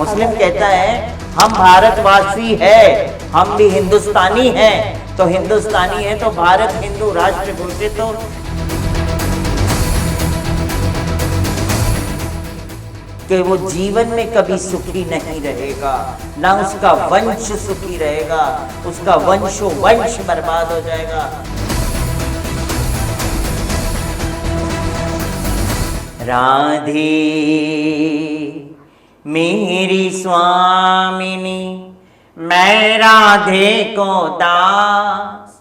मुस्लिम कहता है हम भारतवासी है, हम भी हिंदुस्तानी हैं, तो हिंदुस्तानी है तो भारत हिंदू राष्ट्र घोषित हो। कि वो जीवन में कभी सुखी नहीं रहेगा, ना उसका वंश सुखी रहेगा, उसका वंश बर्बाद हो जाएगा। राधे मेरी स्वामिनी, मैं राधे को दास।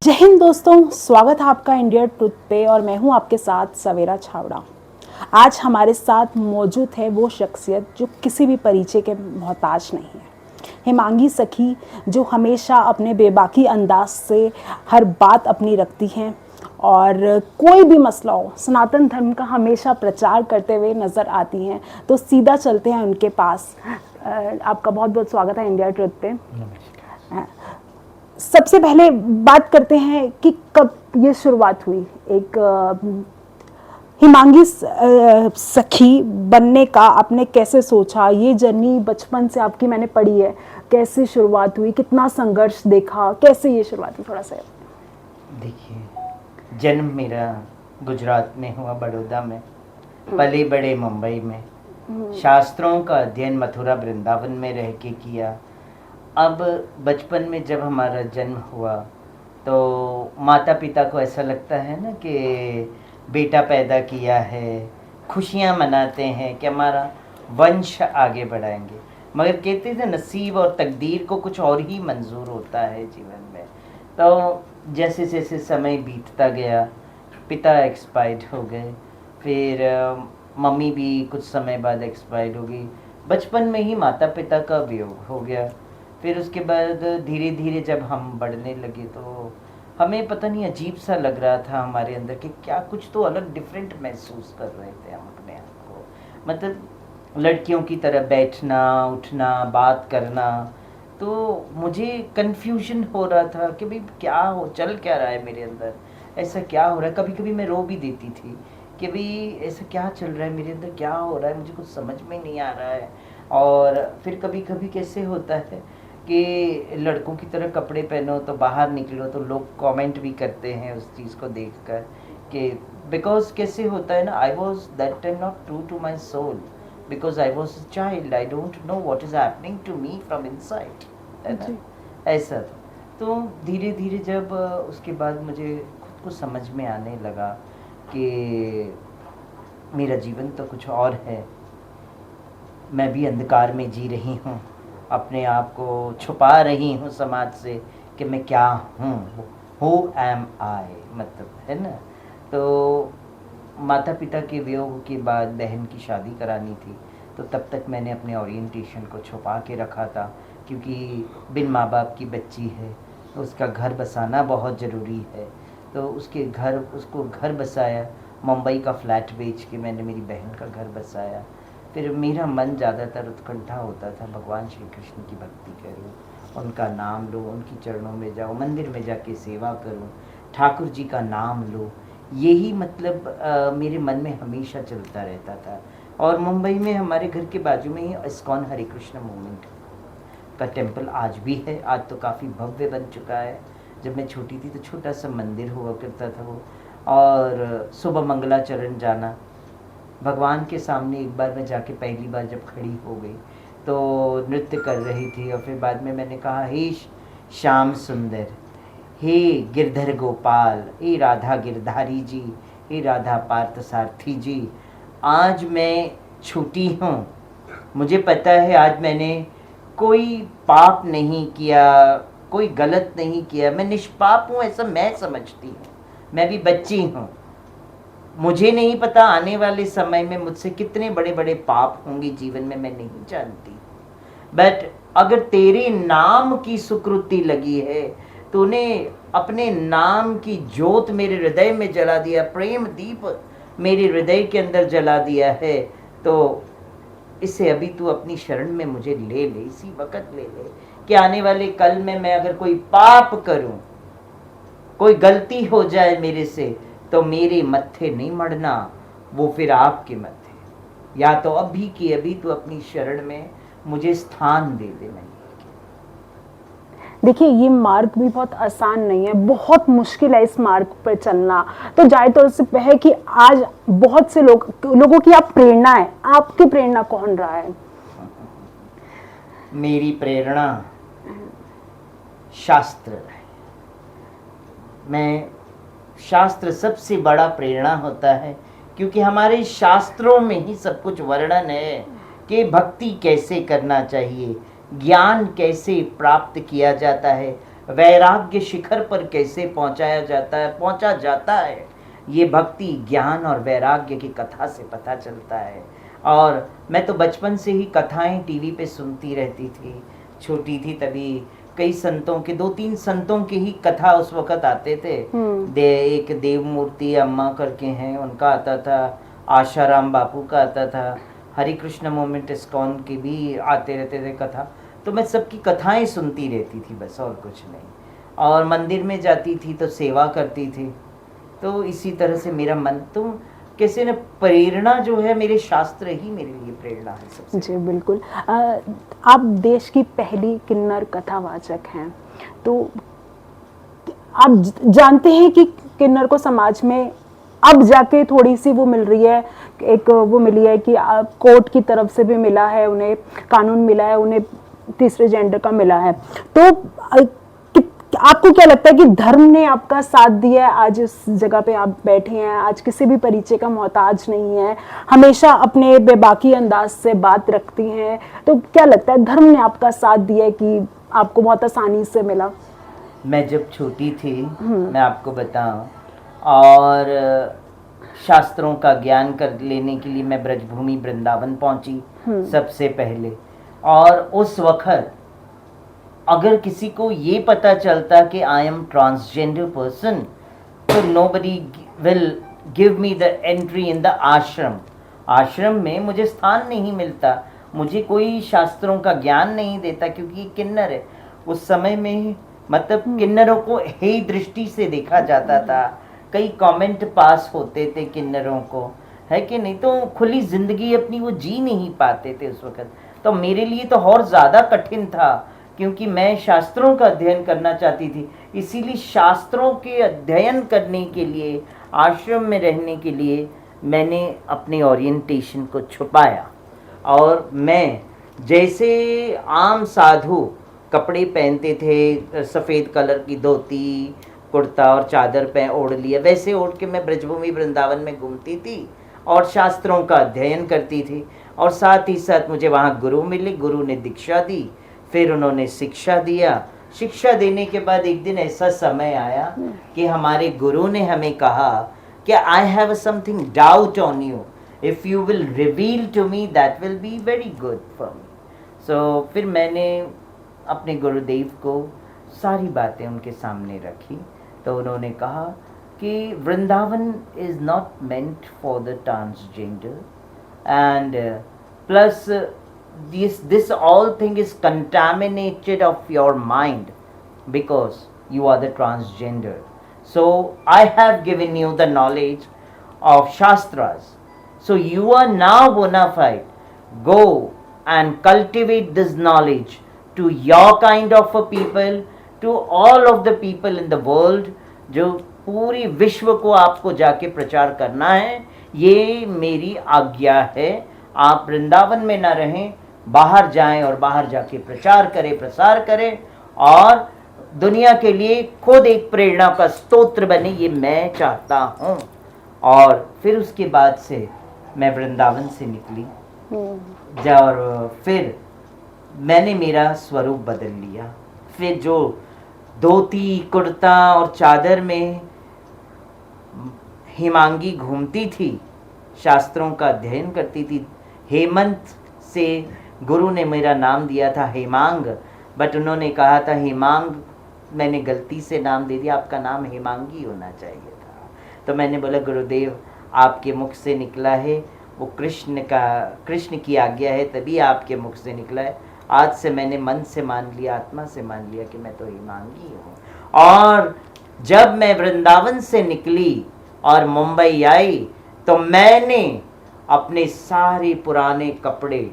जय हिंद दोस्तों, स्वागत है आपका इंडिया ट्रुथ पे और मैं हूं आपके साथ सवेरा छावड़ा। आज हमारे साथ मौजूद है वो शख्सियत जो किसी भी परिचय के मोहताज नहीं है। हिमांगी सखी, जो हमेशा अपने बेबाकी अंदाज से हर बात अपनी रखती हैं और कोई भी मसला हो सनातन धर्म का हमेशा प्रचार करते हुए नज़र आती हैं। तो सीधा चलते हैं उनके पास। आपका बहुत बहुत स्वागत है इंडिया ट्रुथ पे। सबसे पहले बात करते हैं कि कब ये शुरुआत हुई एक हिमांगी सखी बनने का। आपने कैसे सोचा? ये जर्नी बचपन से आपकी मैंने पढ़ी है, कैसे शुरुआत हुई, कितना संघर्ष देखा, कैसे ये शुरुआत हुई, थोड़ा सा देखिए, जन्म मेरा गुजरात में हुआ, बड़ौदा में, पले बड़े मुंबई में, शास्त्रों का अध्ययन मथुरा वृंदावन में रह के किया। अब बचपन में जब हमारा जन्म हुआ तो माता पिता को ऐसा लगता है ना कि बेटा पैदा किया है, खुशियाँ मनाते हैं कि हमारा वंश आगे बढ़ाएंगे, मगर कहते थे नसीब और तकदीर को कुछ और ही मंजूर होता है जीवन में। तो जैसे जैसे समय बीतता गया, पिता एक्सपायर्ड हो गए, फिर मम्मी भी कुछ समय बाद एक्सपायर्ड हो गई। बचपन में ही माता पिता का वियोग हो गया। फिर उसके बाद धीरे धीरे जब हम बढ़ने लगे तो हमें पता नहीं अजीब सा लग रहा था हमारे अंदर कि क्या कुछ तो अलग डिफरेंट महसूस कर रहे थे हम अपने आप को। मतलब लड़कियों की तरह बैठना उठना बात करना, तो मुझे कन्फ्यूजन हो रहा था कि भाई क्या हो, चल क्या रहा है मेरे अंदर, ऐसा क्या हो रहा है। कभी कभी मैं रो भी देती थी कि भाई ऐसा क्या चल रहा है मेरे अंदर, क्या हो रहा है, मुझे कुछ समझ में नहीं आ रहा है। और फिर कभी कभी कैसे होता है कि लड़कों की तरह कपड़े पहनो तो बाहर निकलो तो लोग कमेंट भी करते हैं उस चीज़ को देखकर कि बिकॉज कैसे होता है ना, I was that time not true to my soul because I was a child, I don't know what is happening to me from inside, है ना, ऐसा था। तो धीरे धीरे जब उसके बाद मुझे खुद को समझ में आने लगा कि मेरा जीवन तो कुछ और है, मैं भी अंधकार में जी रही हूँ, अपने आप को छुपा रही हूँ समाज से कि मैं क्या हूँ, हु एम आई, मतलब, है ना। तो माता पिता के वियोग के बाद बहन की शादी करानी थी, तो तब तक मैंने अपने ओरिएंटेशन को छुपा के रखा था, क्योंकि बिन माँ बाप की बच्ची है तो उसका घर बसाना बहुत ज़रूरी है। तो उसको घर बसाया, मुंबई का फ्लैट बेच के मैंने मेरी बहन का घर बसाया। फिर मेरा मन ज़्यादातर उत्कंठा होता था, भगवान श्री कृष्ण की भक्ति करूं, उनका नाम लो, उनकी चरणों में जाओ, मंदिर में जाके सेवा करूं, ठाकुर जी का नाम लो, यही मतलब मेरे मन में हमेशा चलता रहता था। और मुंबई में हमारे घर के बाजू में ही इस्कॉन हरे कृष्ण मूवमेंट का टेम्पल आज भी है, आज तो काफ़ी भव्य बन चुका है। जब मैं छोटी थी तो छोटा सा मंदिर हुआ करता था वो, और सुबह मंगलाचरण जाना, भगवान के सामने एक बार मैं जाके पहली बार जब खड़ी हो गई तो नृत्य कर रही थी, और फिर बाद में मैंने कहा, हे श्याम सुंदर, हे गिरधर गोपाल, हे राधा गिरधारी जी, हे राधा पार्थ सारथी जी, आज मैं छूटी हूँ। मुझे पता है आज मैंने कोई पाप नहीं किया, कोई गलत नहीं किया, मैं निष्पाप हूँ, ऐसा मैं समझती हूँ। मैं भी बच्ची हूँ, मुझे नहीं पता आने वाले समय में मुझसे कितने बड़े बड़े पाप होंगे जीवन में, मैं नहीं जानती। बट अगर तेरे नाम की सुकृति लगी है, तूने अपने नाम की ज्योत मेरे हृदय में जला दिया, प्रेम दीप मेरे हृदय के अंदर जला दिया है, तो इससे अभी तू अपनी शरण में मुझे ले ले, इसी वक्त ले ले, कि आने वाले कल में मैं अगर कोई पाप करूं, कोई गलती हो जाए मेरे से, तो मेरे मत्थे नहीं मढ़ना, वो फिर आपके मत्थे। या तो अभी की अभी तू अपनी शरण में मुझे स्थान दे दे। नहीं, देखिए ये मार्ग भी बहुत आसान नहीं है, बहुत मुश्किल है इस मार्ग पर चलना। तो जाए तो उससे है कि आज बहुत से लोगों की आप प्रेरणा है, आपकी प्रेरणा कौन रहा है? मेरी प्रेरणा शास्त्र है। मैं शास्त्र सबसे बड़ा प्रेरणा होता है, क्योंकि हमारे शास्त्रों में ही सब कुछ वर्णन है कि भक्ति कैसे करना चाहिए, ज्ञान कैसे प्राप्त किया जाता है, वैराग्य शिखर पर कैसे पहुंचा जाता है। ये भक्ति, ज्ञान और वैराग्य की कथा से पता चलता है। और मैं तो बचपन से ही कथाएं टीवी पे सुनती रहती थी। छोटी थी तभी कई संतों के, 2-3 संतों की ही कथा उस वक्त आते थे। एक देव मूर्ति अम्मा करके हैं, उनका आता था। आशाराम बापू का आता था। हरे कृष्ण मोमेंट इस्कॉन की भी आते रहते थे कथा। तो मैं सबकी कथाएं सुनती रहती थी बस, और कुछ नहीं। और मंदिर में जाती थी तो सेवा करती थी। तो इसी तरह से मेरा मन तो कैसे न, प्रेरणा जो है मेरे शास्त्र ही मेरे लिए प्रेरणा है सबसे। जी बिल्कुल। आप देश की पहली किन्नर कथावाचक हैं, तो आप जानते हैं कि किन्नर को समाज में अब जाके थोड़ी सी वो मिल रही है, एक वो मिली है कि कोर्ट की तरफ से भी मिला है उन्हें, कानून मिला है उन्हें, तीसरे जेंडर का मिला है। तो आपको क्या लगता है कि धर्म ने आपका साथ दिया है, आज इस जगह पे आप बैठे हैं, आज किसी भी परिचय का मोहताज नहीं है, हमेशा अपने बेबाकी अंदाज से बात रखती हैं? तो क्या लगता है धर्म ने आपका साथ दिया है कि आपको बहुत आसानी से मिला? मैं जब छोटी थी, मैं आपको बताऊं, और शास्त्रों का ज्ञान कर लेने के लिए मैं ब्रजभूमि वृंदावन पहुंची सबसे पहले। और उस वक्त अगर किसी को ये पता चलता कि आई एम ट्रांसजेंडर पर्सन, तो nobody will give me the entry in the आश्रम। आश्रम में मुझे स्थान नहीं मिलता, मुझे कोई शास्त्रों का ज्ञान नहीं देता, क्योंकि ये किन्नर है। उस समय में मतलब किन्नरों को हे दृष्टि से देखा जाता था। कई कमेंट पास होते थे किन्नरों को, है कि नहीं। तो खुली जिंदगी अपनी वो जी नहीं पाते थे उस वक्त। तो मेरे लिए तो और ज़्यादा कठिन था, क्योंकि मैं शास्त्रों का अध्ययन करना चाहती थी। इसीलिए शास्त्रों के अध्ययन करने के लिए, आश्रम में रहने के लिए मैंने अपने ओरिएंटेशन को छुपाया। और मैं जैसे आम साधु कपड़े पहनते थे, सफ़ेद कलर की धोती कुर्ता और चादर पे ओढ़ लिया, वैसे ओढ़ के मैं ब्रजभूमि वृंदावन में घूमती थी और शास्त्रों का अध्ययन करती थी। और साथ ही साथ मुझे वहाँ गुरु मिले, गुरु ने दीक्षा दी, फिर उन्होंने शिक्षा दिया। शिक्षा देने के बाद एक दिन ऐसा समय आया कि हमारे गुरु ने हमें कहा कि I have something doubt on you, if you will reveal to me that will be very good for me. So फिर मैंने अपने गुरुदेव को सारी बातें उनके सामने रखी। तो उन्होंने कहा कि Vrindavan is not meant for the transgender, and plus this all thing is contaminated of your mind because you are the transgender. So I have given you the knowledge of shastras, so you are now bona fide. Go and cultivate this knowledge to your kind of a people, to all of the people in the world. जो पूरी विश्व को आपको जाके प्रचार करना है, ये मेरी आज्ञा है। आप वृंदावन में ना रहें, बाहर जाएं और बाहर जाके प्रचार करें, प्रसार करें और दुनिया के लिए खुद एक प्रेरणा का स्तोत्र बने, ये मैं चाहता हूँ। और फिर उसके बाद से मैं वृंदावन से निकली और फिर मैंने मेरा स्वरूप बदल लिया। फिर जो धोती कुर्ता और चादर में हेमांगी घूमती थी, शास्त्रों का अध्ययन करती थी, हेमंत से गुरु ने मेरा नाम दिया था हेमांग, बट उन्होंने कहा था हेमांग, मैंने गलती से नाम दे दिया, आपका नाम हेमांगी होना चाहिए था। तो मैंने बोला गुरुदेव आपके मुख से निकला है, वो कृष्ण की आज्ञा है, तभी आपके मुख से निकला है। आज से मैंने मन से मान लिया, आत्मा से मान लिया कि मैं तो हेमांगी हूँ। और जब मैं वृंदावन से निकली और मुंबई आई तो मैंने अपने सारे पुराने कपड़े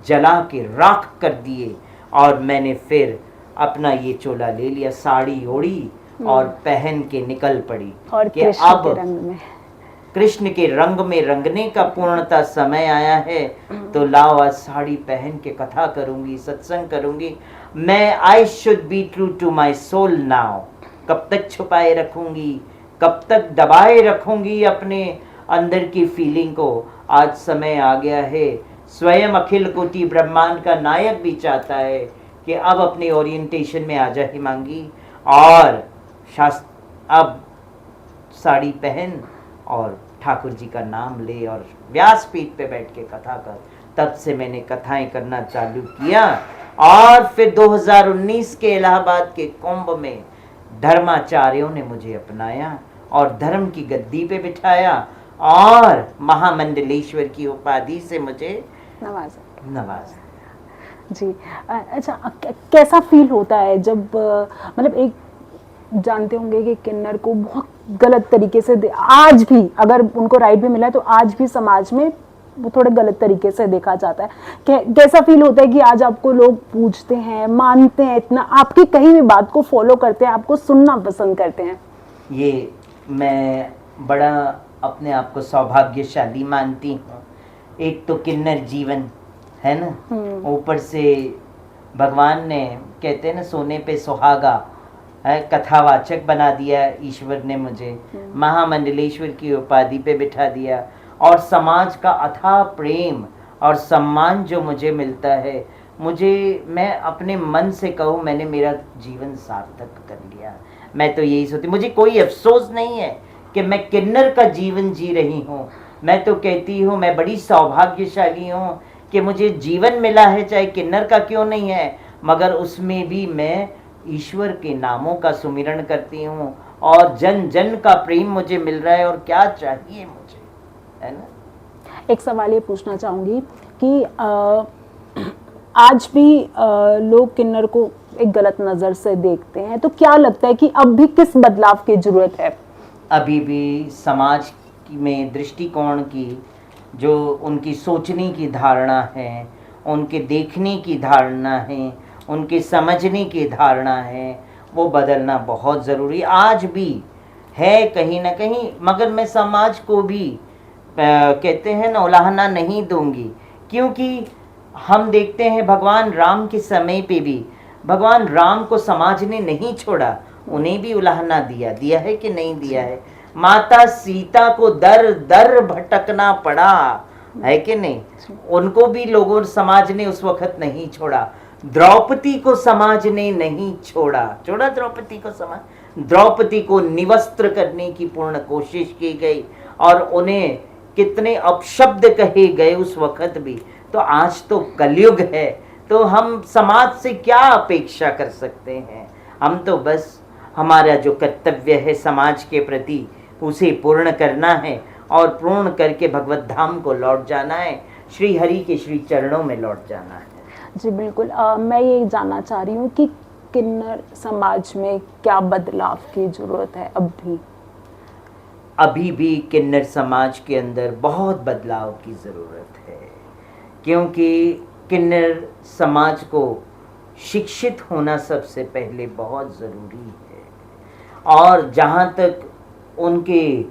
जला के राख कर दिए और मैंने फिर अपना ये चोला ले लिया, साड़ी ओढ़ी और पहन के निकल पड़ी और कि कृष्ण अब के रंग में। कृष्ण के रंग में रंगने का पूर्णता समय आया है, तो लाओ आज साड़ी पहन के कथा करूंगी, सत्संग करूंगी। मैं I should be true to my soul now. कब तक छुपाए रखूंगी, कब तक दबाए रखूंगी अपने अंदर की फीलिंग को। आज समय आ गया है, स्वयं अखिल कोटि ब्रह्मांड का नायक भी चाहता है कि अब अपने ओरिएंटेशन में आ जा हिमांगी, और शास्त्र अब साड़ी पहन और ठाकुर जी का नाम ले और व्यासपीठ पे बैठ के कथा कर। तब से मैंने कथाएं करना चालू किया और फिर 2019 के इलाहाबाद के कुंभ में धर्माचार्यों ने मुझे अपनाया और धर्म की गद्दी पे बिठाया और महामंडलेश्वर की उपाधि से मुझे नवाजा। जी अच्छा, कैसा फील होता है जब मतलब एक जानते होंगे कि किन्नर को बहुत गलत तरीके से आज भी अगर उनको राइट भी मिला है तो आज भी समाज में वो थोड़े गलत तरीके से देखा जाता है। कैसा फील होता है कि आज आपको लोग पूछते हैं, मानते हैं, इतना आपकी कहीं भी बात को फॉलो करते हैं, आपको सुनना पसंद करते हैं? ये मैं बड़ा अपने आप को सौभाग्यशाली मानती हूँ। एक तो किन्नर जीवन है ना, ऊपर से भगवान ने कहते हैं ना सोने पे सुहागा है, कथावाचक बना दिया ईश्वर ने मुझे, महामंडलेश्वर की उपाधि पे बिठा दिया और समाज का अथाह प्रेम और सम्मान जो मुझे मिलता है, मुझे मैं अपने मन से कहूँ मैंने मेरा जीवन सार्थक कर लिया। मैं तो यही सोचती, मुझे कोई अफसोस नहीं है कि मैं किन्नर का जीवन जी रही हूँ। मैं तो कहती हूँ मैं बड़ी सौभाग्यशाली हूँ कि मुझे जीवन मिला है, चाहे किन्नर का क्यों नहीं है, मगर उसमें भी मैं ईश्वर के नामों का सुमिरन करती हूँ और जन जन का प्रेम मुझे मिल रहा है, और क्या चाहिए मुझे, है ना। एक सवाल ये पूछना चाहूँगी कि आज भी लोग किन्नर को एक गलत नज़र से देखते हैं, तो क्या लगता है कि अब भी किस बदलाव की ज़रूरत है? अभी भी समाज में दृष्टिकोण की, जो उनकी सोचने की धारणा है, उनके देखने की धारणा है, उनके समझने की धारणा है, वो बदलना बहुत ज़रूरी आज भी है कहीं ना कहीं। मगर मैं समाज को भी कहते हैं ना उलाहना नहीं दूंगी, क्योंकि हम देखते हैं भगवान राम के समय पे भी भगवान राम को समाज ने नहीं छोड़ा, उन्हें भी उलाहना दिया है कि नहीं दिया है। माता सीता को दर दर भटकना पड़ा है कि नहीं, उनको भी लोगों समाज ने उस वक्त नहीं छोड़ा। द्रौपदी को समाज ने नहीं छोड़ा द्रौपदी को समाज, द्रौपदी को निवस्त्र करने की पूर्ण कोशिश की गई और उन्हें कितने अपशब्द कहे गए उस वक्त भी। तो आज तो कलयुग है, तो हम समाज से क्या अपेक्षा कर सकते हैं। हम तो बस हमारा जो कर्तव्य है समाज के प्रति उसे पूर्ण करना है और पूर्ण करके भगवत धाम को लौट जाना है, श्री हरि के श्री चरणों में लौट जाना है। जी बिल्कुल। मैं ये जानना चाह रही हूँ कि किन्नर समाज में क्या बदलाव की ज़रूरत है अब भी? अभी भी किन्नर समाज के अंदर बहुत बदलाव की ज़रूरत है, क्योंकि किन्नर समाज को शिक्षित होना सबसे पहले बहुत ज़रूरी है। और जहाँ तक उनके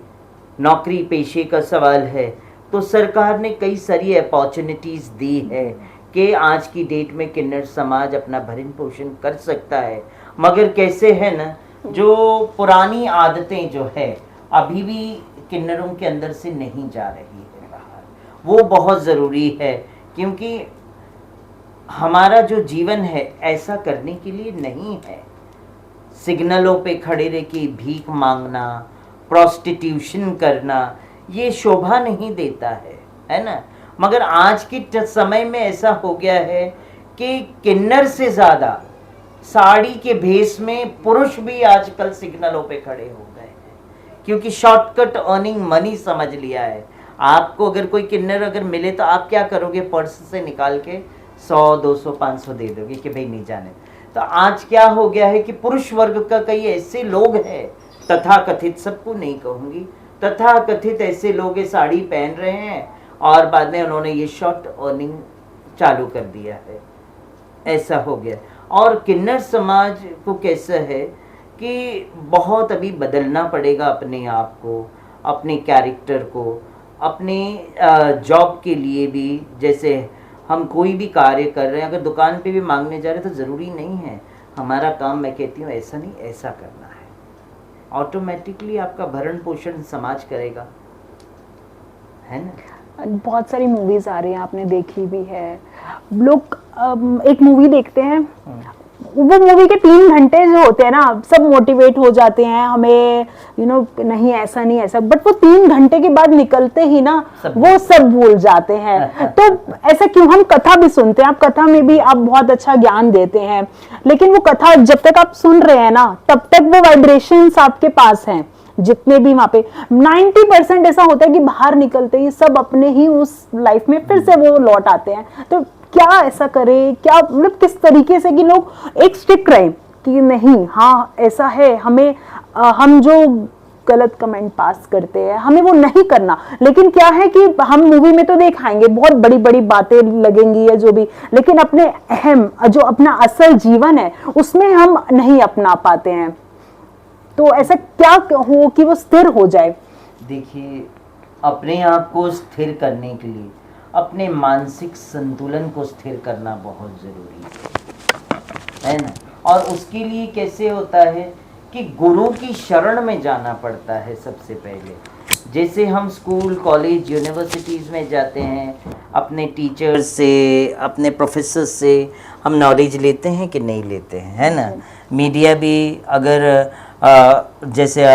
नौकरी पेशे का सवाल है, तो सरकार ने कई सारी अपॉर्चुनिटीज़ दी है कि आज की डेट में किन्नर समाज अपना भरण पोषण कर सकता है। मगर कैसे है ना, जो पुरानी आदतें जो है अभी भी किन्नरों के अंदर से नहीं जा रही है बाहर, वो बहुत ज़रूरी है। क्योंकि हमारा जो जीवन है ऐसा करने के लिए नहीं है। सिग्नलों पे खड़े रह के भीख मांगना, प्रोस्टिट्यूशन करना, ये शोभा नहीं देता है ना। मगर आज के समय में ऐसा हो गया है कि किन्नर से ज़्यादा साड़ी के भेष में पुरुष भी आजकल सिग्नलों पे खड़े हो गए हैं, क्योंकि शॉर्टकट अर्निंग मनी समझ लिया है। आपको अगर कोई किन्नर अगर मिले तो आप क्या करोगे, पर्स से निकाल के 100, 200, 500 दे दोगे कि भाई नहीं जाने। तो आज क्या हो गया है कि पुरुष वर्ग का कई ऐसे लोग हैं, तथा कथित सबको नहीं कहूँगी, तथा कथित ऐसे लोग ये साड़ी पहन रहे हैं और बाद में उन्होंने ये शॉर्ट अर्निंग चालू कर दिया है, ऐसा हो गया। और किन्नर समाज को कैसा है कि बहुत अभी बदलना पड़ेगा अपने आप को, अपने कैरेक्टर को, अपने जॉब के लिए भी। जैसे हम कोई भी कार्य कर रहे हैं, अगर दुकान पे भी मांगने जा रहे हैं तो ज़रूरी नहीं है हमारा काम, मैं कहती हूँ ऐसा नहीं ऐसा करना है, ऑटोमेटिकली आपका भरण पोषण समाज करेगा, है ना। बहुत सारी मूवीज आ रही हैं, आपने देखी भी है। लोग एक मूवी देखते हैं, वो मूवी के 3 घंटे जो होते हैं ना, सब मोटिवेट हो जाते हैं हमें, नहीं ऐसा नहीं ऐसा, बट वो 3 घंटे के बाद निकलते ही ना वो सब भूल जाते हैं। तो ऐसा क्यों? हम कथा भी सुनते हैं, आप कथा में भी आप बहुत अच्छा ज्ञान देते हैं, लेकिन वो कथा जब तक आप सुन रहे हैं ना, तब तक वो वाइब्रेशंस आपके पास हैं, जितने भी वहां पे 90% ऐसा होता है कि बाहर निकलते ही सब अपने ही उस लाइफ में फिर से वो लौट आते हैं। तो क्या ऐसा करें, क्या मतलब किस तरीके से कि लोग एक स्टिक रहे कि नहीं, हाँ ऐसा है, हमें हम जो गलत कमेंट पास करते हैं हमें वो नहीं करना, लेकिन क्या है कि हम मूवी में तो दिखाएंगे बहुत बड़ी बड़ी बातें लगेंगी या जो भी, लेकिन अपने अहम जो अपना असल जीवन है उसमें हम नहीं अपना पाते हैं। तो ऐसा क्या हो कि वो स्थिर हो जाए? देखिए, अपने आप को स्थिर करने के लिए अपने मानसिक संतुलन को स्थिर करना बहुत ज़रूरी है ना। और उसके लिए कैसे होता है कि गुरु की शरण में जाना पड़ता है सबसे पहले। जैसे हम स्कूल, कॉलेज, यूनिवर्सिटीज़ में जाते हैं, अपने टीचर्स से, अपने प्रोफेसर से हम नॉलेज लेते हैं कि नहीं लेते हैं, है ना। मीडिया भी अगर जैसे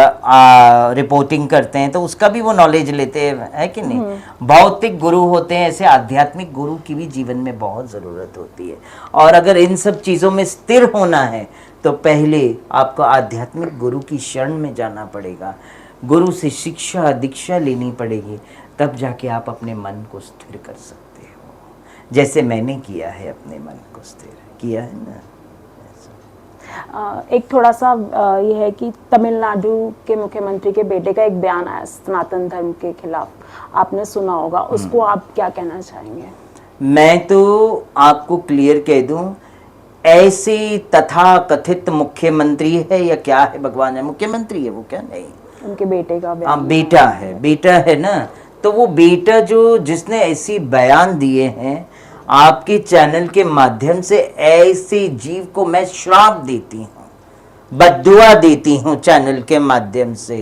रिपोर्टिंग करते हैं तो उसका भी वो नॉलेज लेते हैं, है कि नहीं। भौतिक गुरु होते हैं, ऐसे आध्यात्मिक गुरु की भी जीवन में बहुत ज़रूरत होती है। और अगर इन सब चीज़ों में स्थिर होना है तो पहले आपको आध्यात्मिक गुरु की शरण में जाना पड़ेगा, गुरु से शिक्षा दीक्षा लेनी पड़ेगी, तब जाके आप अपने मन को स्थिर कर सकते हो, जैसे मैंने किया है, अपने मन को स्थिर किया है ना। एक थोड़ा सा ये है कि तमिलनाडु के मुख्यमंत्री के बेटे का एक बयान आया सनातन धर्म के खिलाफ, आपने सुना होगा, उसको आप क्या कहना चाहेंगे? मैं तो आपको क्लियर कह दूं, ऐसे तथा कथित मुख्यमंत्री है या क्या है, भगवान है, मुख्यमंत्री है वो, क्या नहीं, उनके बेटे का बयान। बेटा है ना। तो वो बेटा जो जिसने ऐसी बयान दिए हैं, आपके चैनल के माध्यम से ऐसे जीव को मैं श्राप देती हूँ, बद्दुआ देती हूँ चैनल के माध्यम से,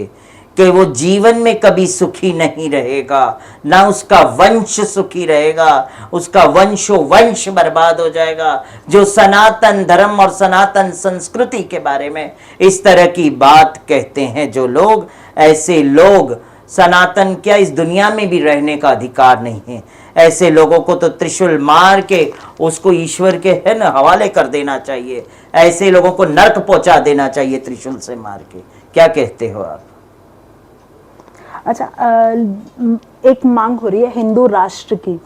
कि वो जीवन में कभी सुखी नहीं रहेगा, ना उसका वंश सुखी रहेगा, उसका वंश बर्बाद हो जाएगा। जो सनातन धर्म और सनातन संस्कृति के बारे में इस तरह की बात कहते हैं जो लोग, ऐसे लोग सनातन क्या इस दुनिया में भी रहने का अधिकार नहीं है। ऐसे लोगों को तो त्रिशूल मार के उसको ईश्वर के, है ना, हवाले कर देना चाहिए। ऐसे लोगों को नर्क पहुंचा देना चाहिए त्रिशूल से मार के। क्या कहते हो आप? अच्छा, एक मांग हो रही है हिंदू राष्ट्र की,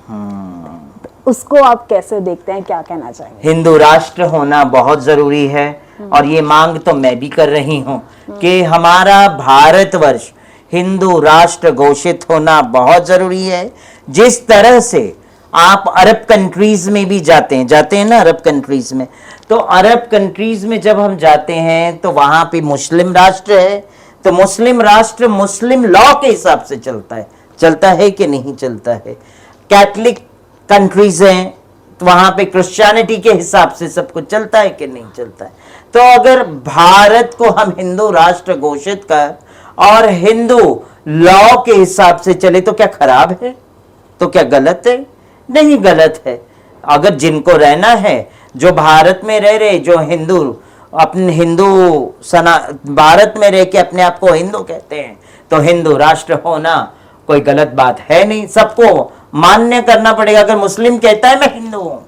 उसको आप कैसे देखते हैं, क्या कहना चाहेंगे? हिंदू राष्ट्र होना बहुत जरूरी है, और ये मांग तो मैं भी कर रही हूँ कि हमारा भारतवर्ष हिंदू राष्ट्र घोषित होना बहुत जरूरी है। जिस तरह से आप अरब कंट्रीज में भी जाते हैं ना, अरब कंट्रीज में, तो अरब कंट्रीज में जब हम जाते हैं तो वहां पे मुस्लिम राष्ट्र है, तो मुस्लिम राष्ट्र मुस्लिम लॉ के हिसाब से चलता है कि नहीं चलता है। कैथलिक कंट्रीज हैं तो वहां पे क्रिश्चियनिटी के हिसाब से सब कुछ चलता है कि नहीं चलता है। तो अगर भारत को हम हिंदू राष्ट्र घोषित कर और हिंदू लॉ के हिसाब से चले तो क्या खराब है? तो क्या गलत है? नहीं गलत है। अगर जिनको रहना है, जो भारत में रह रहे, जो हिंदू अपने भारत में रह के अपने आप को हिंदू कहते हैं, तो हिंदू राष्ट्र होना कोई गलत बात है नहीं, सबको मान्य करना पड़ेगा। अगर मुस्लिम कहता है मैं हिंदू हूं,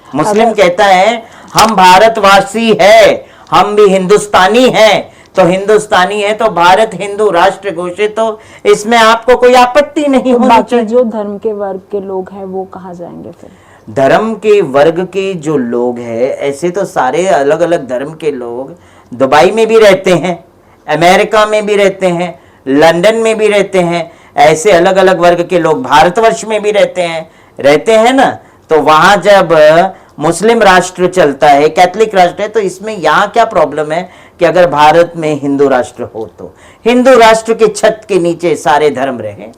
मुस्लिम कहता है हम भारतवासी है, हम भी हिंदुस्तानी हैं, तो हिंदुस्तानी है तो भारत हिंदू राष्ट्र घोषित हो, इसमें आपको कोई आपत्ति नहीं होनी बाकी चाहिए। जो धर्म के वर्ग के लोग हैं वो कहाँ जाएंगे फिर? धर्म के वर्ग के जो लोग हैं, ऐसे तो सारे अलग अलग धर्म के लोग दुबई में भी रहते हैं, अमेरिका में भी रहते हैं, लंदन में भी रहते हैं, ऐसे अलग अलग वर्ग के लोग भारतवर्ष में भी रहते हैं ना। तो वहां जब मुस्लिम राष्ट्र चलता है, कैथोलिक राष्ट्र है, तो इसमें यहाँ क्या प्रॉब्लम है कि अगर भारत में हिंदू राष्ट्र हो तो हिंदू राष्ट्र के छत के नीचे सारे धर्म रहे,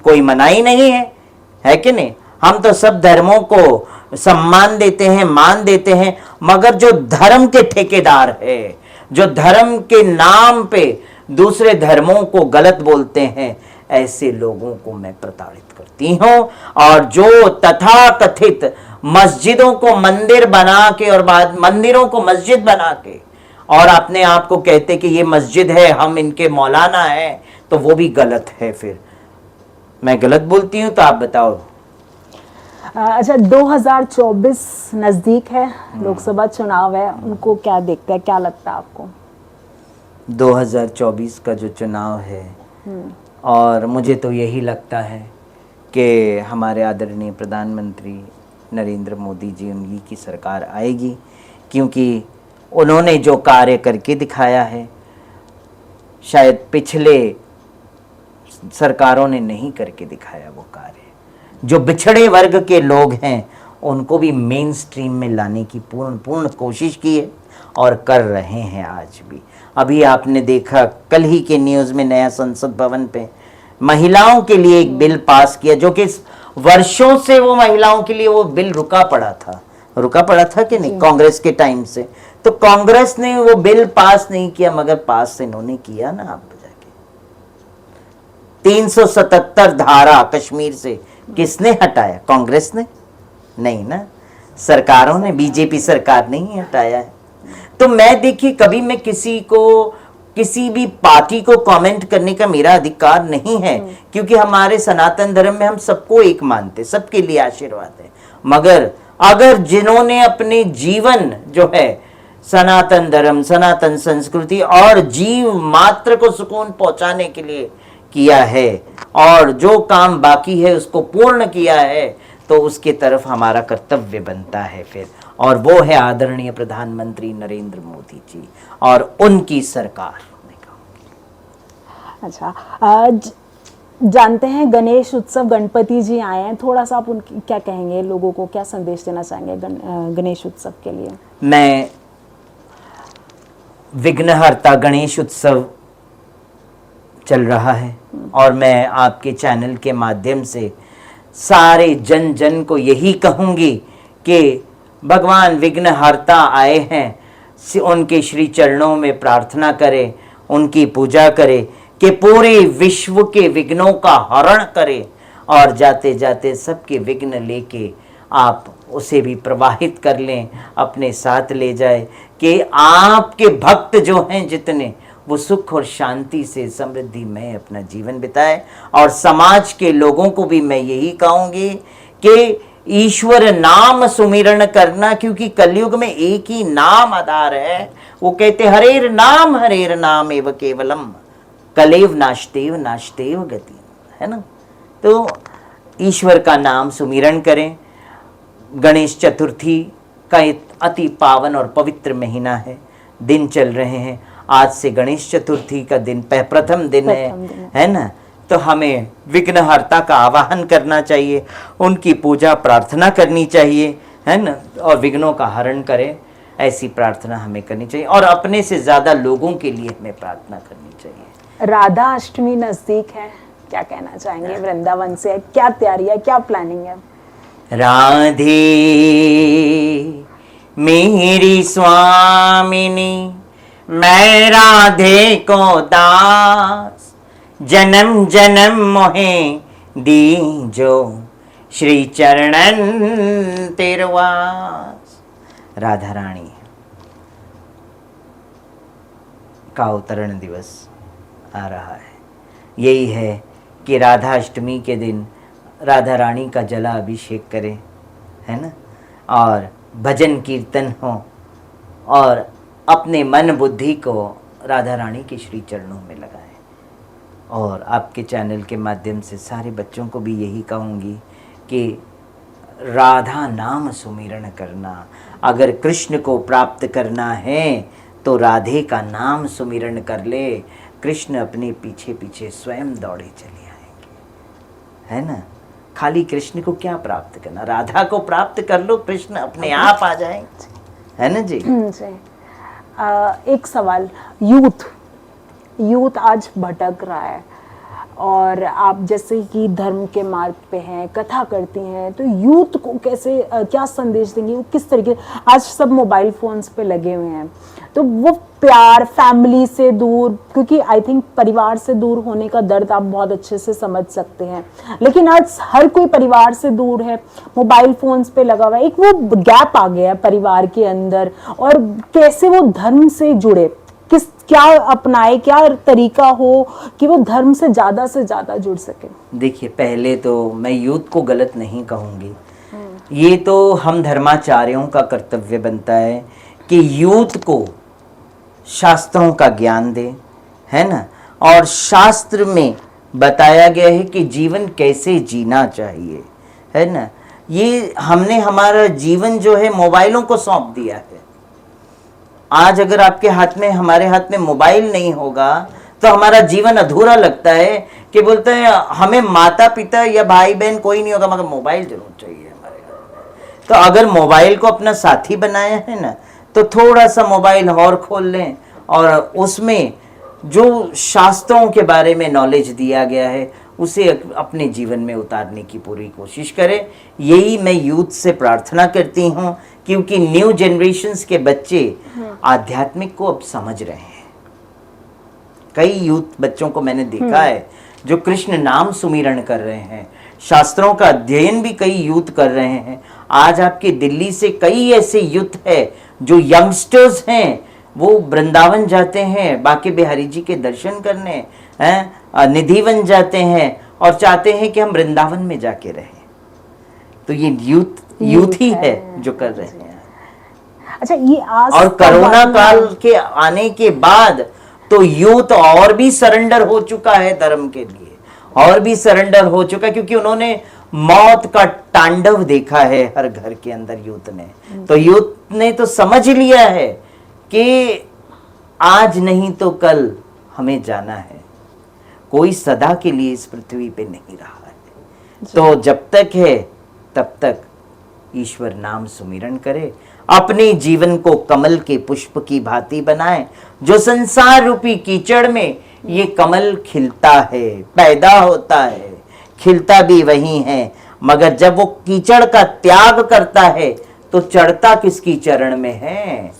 कोई मनाही नहीं है कि नहीं। हम तो सब धर्मों को सम्मान देते हैं, मान देते हैं, मगर जो धर्म के ठेकेदार है, जो धर्म के नाम पे दूसरे धर्मों को गलत बोलते हैं, ऐसे लोगों को मैं प्रताड़ित करती हूं। और जो तथाकथित मस्जिदों को मंदिर बना के और बाद मंदिरों को मस्जिद बना के और अपने आप को कहते कि ये मस्जिद है, हम इनके मौलाना हैं, तो वो भी गलत है। फिर मैं गलत बोलती हूं तो आप बताओ। अच्छा, 2024 नजदीक है, लोकसभा चुनाव है, उनको क्या देखते हैं, क्या लगता है आपको? 2024 का जो चुनाव है, और मुझे तो यही लगता है कि हमारे आदरणीय प्रधानमंत्री नरेंद्र मोदी जी, उन्हीं की सरकार आएगी, क्योंकि उन्होंने जो कार्य करके दिखाया है शायद पिछले सरकारों ने नहीं करके दिखाया वो कार्य। जो बिछड़े वर्ग के लोग हैं उनको भी मेन स्ट्रीम में लाने की पूर्ण कोशिश की है और कर रहे हैं आज भी। अभी आपने देखा कल ही के न्यूज़ में, नया संसद भवन पे महिलाओं के लिए एक बिल पास किया, जो कि वर्षों से वो महिलाओं के लिए वो बिल रुका पड़ा था कि नहीं, कांग्रेस के टाइम से। तो कांग्रेस ने वो बिल पास नहीं किया, मगर पास इन्होंने किया ना। आप जाके 377 धारा कश्मीर से किसने हटाया? कांग्रेस ने नहीं ना, सरकारों ने, बीजेपी सरकार नहीं हटाया है। तो मैं देखिए, कभी मैं किसी भी पार्टी को कमेंट करने का मेरा अधिकार नहीं है, क्योंकि हमारे सनातन धर्म में हम सबको एक मानते, सबके लिए आशीर्वाद है। मगर अगर जिन्होंने अपने जीवन जो है सनातन धर्म, सनातन संस्कृति और जीव मात्र को सुकून पहुंचाने के लिए किया है और जो काम बाकी है उसको पूर्ण किया है, तो उसके तरफ हमारा कर्तव्य बनता है फिर, और वो है आदरणीय प्रधानमंत्री नरेंद्र मोदी जी और उनकी सरकार। अच्छा, जानते हैं गणेश उत्सव, गणपति जी आए हैं, थोड़ा सा आप उनकी क्या कहेंगे, लोगों को क्या संदेश देना चाहेंगे गणेश उत्सव के लिए? मैं विघ्नहर्ता गणेश उत्सव चल रहा है और मैं आपके चैनल के माध्यम से सारे जन जन को यही कहूँगी कि भगवान विघ्नहर्ता आए हैं, उनके श्री चरणों में प्रार्थना करें, उनकी पूजा करें कि पूरे विश्व के विघ्नों का हरण करे और जाते जाते सबके विघ्न लेके आप उसे भी प्रवाहित कर लें, अपने साथ ले जाए, कि आपके भक्त जो हैं जितने, वो सुख और शांति से समृद्धि में अपना जीवन बिताए। और समाज के लोगों को भी मैं यही कहूँगी कि ईश्वर नाम सुमिरन करना, क्योंकि कलयुग में एक ही नाम आधार है। वो कहते हरेर नाम एव केवलम कलेव नाश्तेव नाश्तेव गति, है ना। तो ईश्वर का नाम सुमिरन करें। गणेश चतुर्थी का एक अति पावन और पवित्र महीना है, दिन चल रहे हैं। आज से गणेश चतुर्थी का दिन प्रथम दिन है ना। तो हमें विघ्नहर्ता का आवाहन करना चाहिए, उनकी पूजा प्रार्थना करनी चाहिए, है ना, और विघ्नों का हरण करें, ऐसी प्रार्थना हमें करनी चाहिए और अपने से ज़्यादा लोगों के लिए हमें प्रार्थना करनी चाहिए। राधा अष्टमी नजदीक है, क्या कहना चाहेंगे? वृंदावन से क्या तैयारी है, क्या प्लानिंग है? राधे मेरी स्वामिनी, मैं राधे को दास, जन्म जन्म मोहे दीजो, श्री चरणन तेरवास। राधा रानी का अवतरण दिवस आ रहा है। यही है कि राधा अष्टमी के दिन राधा रानी का जला अभिषेक करें, है ना, और भजन कीर्तन हो और अपने मन बुद्धि को राधा रानी के श्री चरणों में लगाएं। और आपके चैनल के माध्यम से सारे बच्चों को भी यही कहूँगी कि राधा नाम सुमिरन करना, अगर कृष्ण को प्राप्त करना है तो राधे का नाम सुमिरन कर ले, कृष्ण अपने पीछे पीछे स्वयं दौड़े चले आएंगे, है ना। खाली कृष्ण को क्या प्राप्त करना, राधा को प्राप्त कर लो, कृष्ण अपने आप आ जाएंगे, है ना जी। जी। एक सवाल, यूथ आज भटक रहा है और आप जैसे कि धर्म के मार्ग पे हैं, कथा करती हैं, तो यूथ को कैसे क्या संदेश देंगे, वो किस तरीके, आज सब मोबाइल फोन्स पे लगे हुए हैं, तो वो प्यार फैमिली से दूर, क्योंकि आई थिंक परिवार से दूर होने का दर्द आप बहुत अच्छे से समझ सकते हैं, लेकिन आज हर कोई परिवार से दूर है, मोबाइल फोन्स पे लगा हुआ है, एक वो गैप आ गया है परिवार के अंदर, और कैसे वो धर्म से जुड़े, क्या अपनाए, क्या तरीका हो कि वो धर्म से ज्यादा जुड़ सके। देखिए, पहले तो मैं यूथ को गलत नहीं कहूँगी, ये तो हम धर्माचार्यों का कर्तव्य बनता है कि यूथ को शास्त्रों का ज्ञान दे, है ना। और शास्त्र में बताया गया है कि जीवन कैसे जीना चाहिए, है ना। ये हमने हमारा जीवन जो है मोबाइलों को सौंप दिया है। आज अगर आपके हाथ में, हमारे हाथ में मोबाइल नहीं होगा तो हमारा जीवन अधूरा लगता है, कि बोलते हैं हमें माता पिता या भाई बहन कोई नहीं होगा मगर मोबाइल जरूर चाहिए हमारे हाथ। तो अगर मोबाइल को अपना साथी बनाया है ना, तो थोड़ा सा मोबाइल और खोल लें और उसमें जो शास्त्रों के बारे में नॉलेज दिया गया है उसे अपने जीवन में उतारने की पूरी कोशिश करें। यही मैं यूथ से प्रार्थना करती हूँ, क्योंकि न्यू जनरेशन्स के बच्चे आध्यात्मिक को अब समझ रहे हैं। कई यूथ बच्चों को मैंने देखा है जो कृष्ण नाम सुमिरन कर रहे हैं, शास्त्रों का अध्ययन भी कई यूथ कर रहे हैं। आज आपके दिल्ली से कई ऐसे यूथ है जो यंगस्टर्स हैं, वो वृंदावन जाते हैं, बांके बिहारी जी के दर्शन करने, हैं, निधि बन जाते हैं और चाहते हैं कि हम वृंदावन में जाके रहें। तो ये यूथ ही है जो कर रहे हैं। अच्छा, ये आज और कोरोना काल के आने के बाद तो यूथ और भी सरेंडर हो चुका है धर्म के लिए, और भी सरेंडर हो चुका है, क्योंकि उन्होंने मौत का तांडव देखा है हर घर के अंदर यूथ ने। तो यूथ ने तो समझ लिया है कि आज नहीं तो कल हमें जाना है, कोई सदा के लिए इस पृथ्वी पे नहीं रहा है। तो जब तक है तब तक ईश्वर नाम सुमिरन करे, अपने जीवन को कमल के पुष्प की भांति बनाए। जो संसार रूपी कीचड़ में ये कमल खिलता है, पैदा होता है, खिलता भी वही है, मगर जब वो कीचड़ का त्याग करता है तो चढ़ता किसकी चरण में है?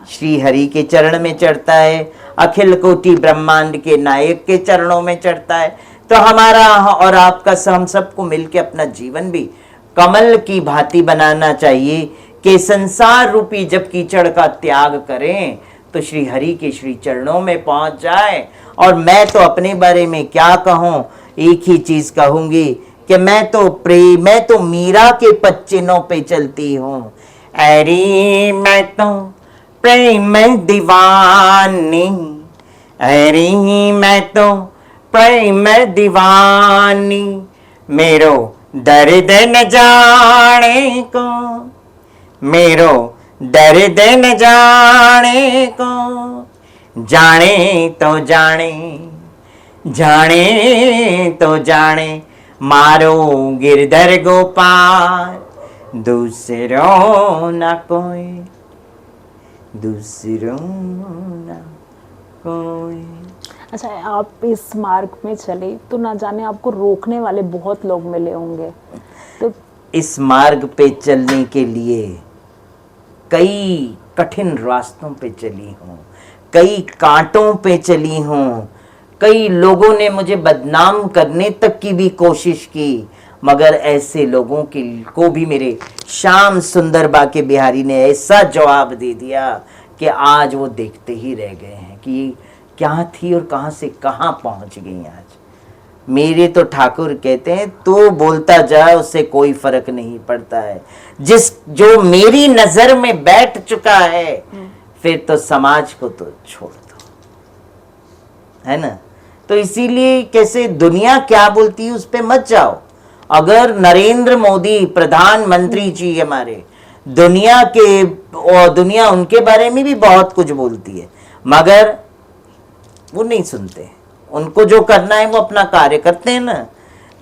श्री हरि के चरण में चढ़ता है, अखिल कोटि ब्रह्मांड के नायक के चरणों में चढ़ता है। तो हमारा और आपका हम सबको मिलकर अपना जीवन भी कमल की भांति बनाना चाहिए कि संसार रूपी जब कीचड़ का त्याग करें तो श्री हरि के श्री चरणों में पहुंच जाए। और मैं तो अपने बारे में क्या कहूं, एक ही चीज कहूंगी कि मैं तो मीरा के पच्चिनों पे चलती हूँ। अरे मैं तो प्रेम दीवानी, अरे मैं तो प्रेम दीवानी, मेरो दर्द न जाने को, मेरो दर्द न जाने को, जाने तो जाने, जाने तो जाने, मारो गिरधर गोपाल, दूसरों न कोई, दूसरों न कोई। अच्छा, आप इस मार्ग में चले तो ना जाने आपको रोकने वाले बहुत लोग मिले होंगे, तो इस मार्ग पे चलने के लिए कई कठिन रास्तों पे चली हूँ, कई कांटों पे चली हूँ, कई लोगों ने मुझे बदनाम करने तक की भी कोशिश की, मगर ऐसे लोगों को भी मेरे श्याम सुंदर बांके बिहारी ने ऐसा जवाब दे दिया कि आज वो देखते ही रह गए हैं कि क्या थी और कहाँ से कहाँ पहुँच गई। आज मेरे तो ठाकुर कहते हैं तो बोलता जाए उससे कोई फर्क नहीं पड़ता है, जो मेरी नजर में बैठ चुका है फिर तो समाज को तो छोड़ दो, है ना। तो इसीलिए कैसे दुनिया क्या बोलती है उस पे मत जाओ। अगर नरेंद्र मोदी प्रधानमंत्री जी हमारे दुनिया उनके बारे में भी बहुत कुछ बोलती है, मगर वो नहीं सुनते, उनको जो करना है वो अपना कार्य करते हैं ना।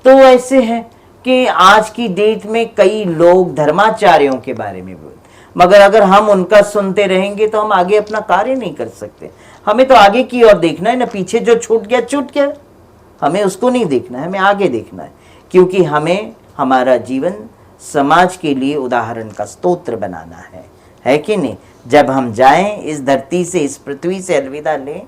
तो ऐसे है कि आज की डेट में कई लोग धर्माचार्यों के बारे में बोलते, मगर अगर हम उनका सुनते रहेंगे तो हम आगे अपना कार्य नहीं कर सकते। हमें तो आगे की ओर देखना है ना, पीछे जो छूट गया, हमें उसको नहीं देखना है, हमें आगे देखना है, क्योंकि हमें हमारा जीवन समाज के लिए उदाहरण का स्तोत्र बनाना है कि नहीं। जब हम जाएं इस धरती से, इस पृथ्वी से अलविदा लें,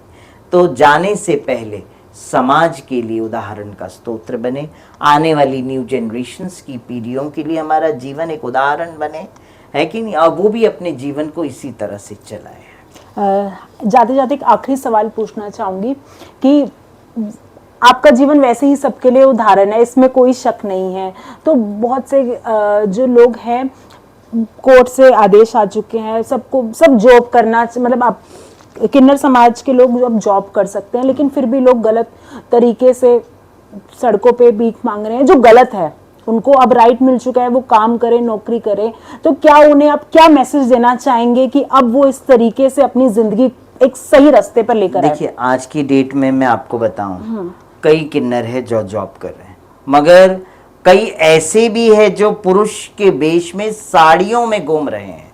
तो जाने से पहले समाज के लिए उदाहरण का स्तोत्र बने, आने वाली न्यू जनरेशन्स की पीढ़ियों के लिए हमारा जीवन एक उदाहरण बने, है कि नहीं, और वो भी अपने जीवन को इसी तरह से चलाए। जाते जाते एक आखिरी सवाल पूछना चाहूँगी कि आपका जीवन वैसे ही सबके लिए उदाहरण है, इसमें कोई शक नहीं है। तो बहुत से जो लोग हैं, कोर्ट से आदेश आ चुके हैं, सब जॉब करना, मतलब आप किन्नर समाज के लोग अब जॉब कर सकते हैं, लेकिन फिर भी लोग गलत तरीके से सड़कों पे भीख मांग रहे हैं, जो गलत है। उनको अब राइट मिल चुका है, वो काम करें, नौकरी करें। तो क्या उन्हें आप क्या मैसेज देना चाहेंगे कि अब वो इस तरीके से अपनी जिंदगी एक सही रास्ते पर लेकर आए? देखिए, आज की डेट में मैं आपको बताऊं, कई किन्नर है जो जॉब कर रहे हैं, मगर कई ऐसे भी है जो पुरुष के वेश में साड़ियों में घूम रहे हैं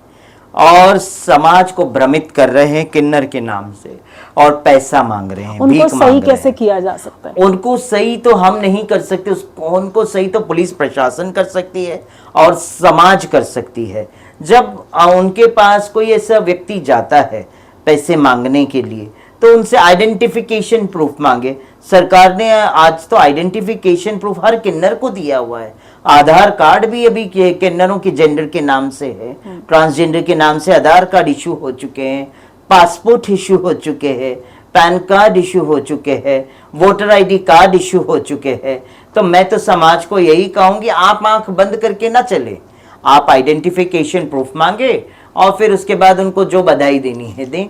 और समाज को भ्रमित कर रहे हैं किन्नर के नाम से, और पैसा मांग रहे हैं, उनको भीख मांग सही रहे कैसे हैं। किया जा सकता है? उनको सही तो हम नहीं कर सकते, उनको सही तो पुलिस प्रशासन कर सकती है और समाज कर सकती है। जब उनके पास कोई ऐसा व्यक्ति जाता है पैसे मांगने के लिए, तो उनसे आइडेंटिफिकेशन प्रूफ मांगे। सरकार ने आज तो आइडेंटिफिकेशन प्रूफ हर किन्नर को दिया हुआ है। आधार कार्ड भी अभी किन्नरों के जेंडर के नाम से है, ट्रांसजेंडर के नाम से आधार कार्ड इशू हो चुके हैं, पासपोर्ट इशू हो चुके हैं, पैन कार्ड इशू हो चुके हैं, वोटर आईडी कार्ड इशू हो चुके हैं। तो मैं तो समाज को यही कहूंगी, आप आंख बंद करके ना चले, आप आइडेंटिफिकेशन प्रूफ मांगे और फिर उसके बाद उनको जो बधाई देनी है दें।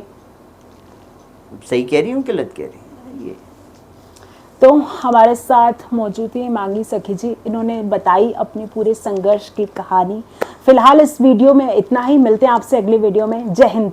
सही कह रही हूँ, गलत कह रही हूँ? ये तो हमारे साथ मौजूद है मांगी सखी जी, इन्होंने बताई अपनी पूरे संघर्ष की कहानी। फिलहाल इस वीडियो में इतना ही, मिलते हैं आपसे अगले वीडियो में। जय हिंद।